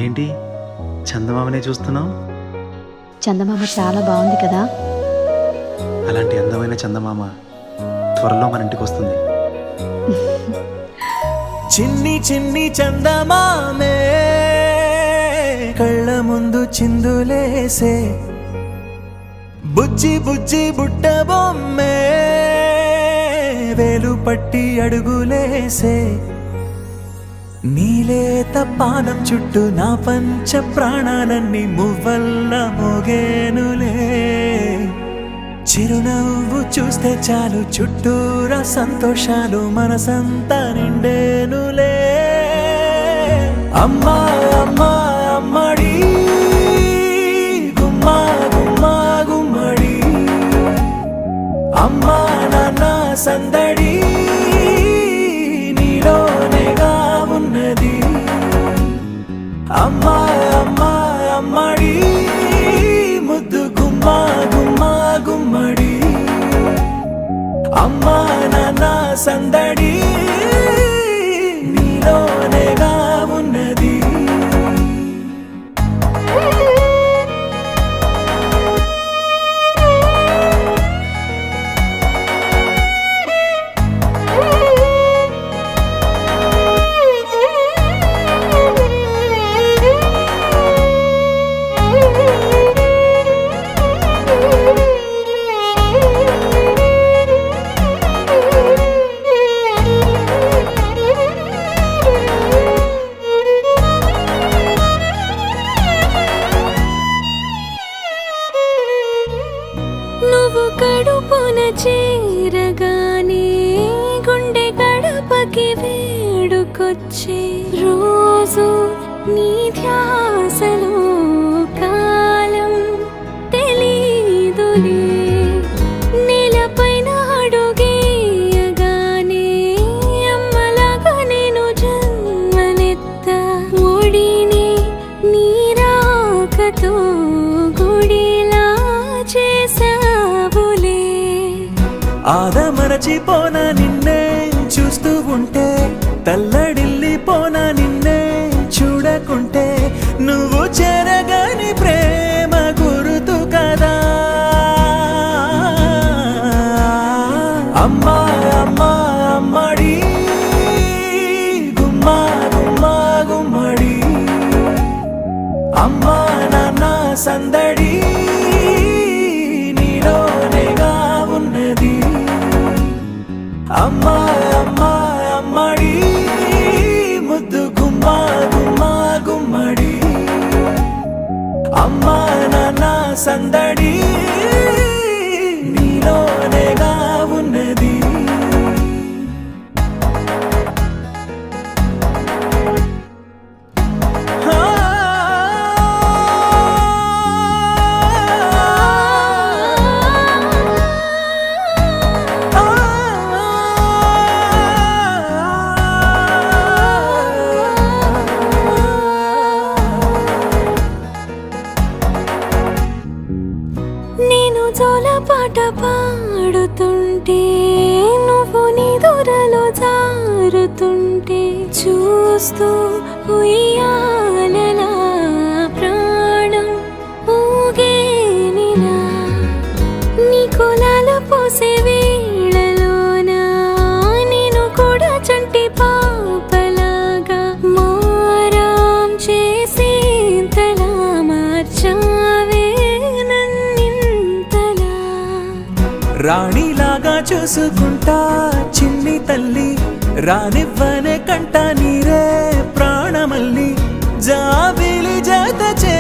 ఏంటి చందమామనే చూస్తున్నావు? చందమామ చాలా బాగుంది కదా. అలాంటి అందమైన చందమామ త్వరలో మన ఇంటికి వస్తుంది. చిన్ని చిన్ని చందమామే కళ్ళ ముందు చిందులేసే, బుజ్జి బుజ్జి బుట్ట బొమ్మే వేలు పట్టి అడుగులేసే, నీలేత పానం చుట్టూ నా పంచ ప్రాణాలన్నీ మువ్వల్ల మోగేనులే. చిరునవ్వు చూస్తే చాలు చుట్టూరా సంతోషాలు మనసంతా నిండేనులే. అమ్మా అమ్మా అమ్మడి గుమ్మా గుమ్మా గుమ్మడి, అమ్మా నాన్న సందడి నీలోనేగా ఉన్నది. అమ్మా అమ్మా అమ్మడి ముద్దు గుమ్మా గుమ్మా గుమ్మడి, అమ్మా నాన్న సందడి నీలోనేగా ఉన్నది. నువ్వు కడుపున చేరగానే గుండె గడపకి వేడుకొచ్చే, రోజు నీ ధ్యాసలో కాలం తెలీదులే. నేలపైన అడుగేయగానే అమ్మలాగా నేను జన్మనెత్త, ఒడిని నీ రాకతో గుడిలా చేసావులే. ఆదమరచిపోన నిన్నే చూస్తూ ఉంటే, తల్లడిల్లిపోన నిన్నే చూడకుంటే, నువ్వు చెరగని ప్రేమ గురుతు కదా. అమ్మా అమ్మా అమ్మడి గుమ్మా గుమ్మా గుమ్మడి, అమ్మా నాన్న సందడి నీలోనేగా ఉన్నది. అమ్మా అమ్మా అమ్మడి ముద్దు గుమ్మా గుమ్మా గుమ్మడి, అమ్మా నాన్న సందడి నీలోనేగా ఉన్నది. నేను జోలపాట పాడుతుంటే, నువ్వు నీ దూరలో జారుతుంటే, చూస్తూ ఉయ్యాలలా ప్రాణం ఊగేనిలా. నీ కులాల పోసే వేళలోన నేను కూడా చంటి పాపలాగా మారాం చేసి తలా మార్చావే. రాణిలాగా చూసుకుంటా చిన్ని తల్లి, రానివ్వనే కంట నీరే ప్రాణమల్లి, జాబిలి జత చే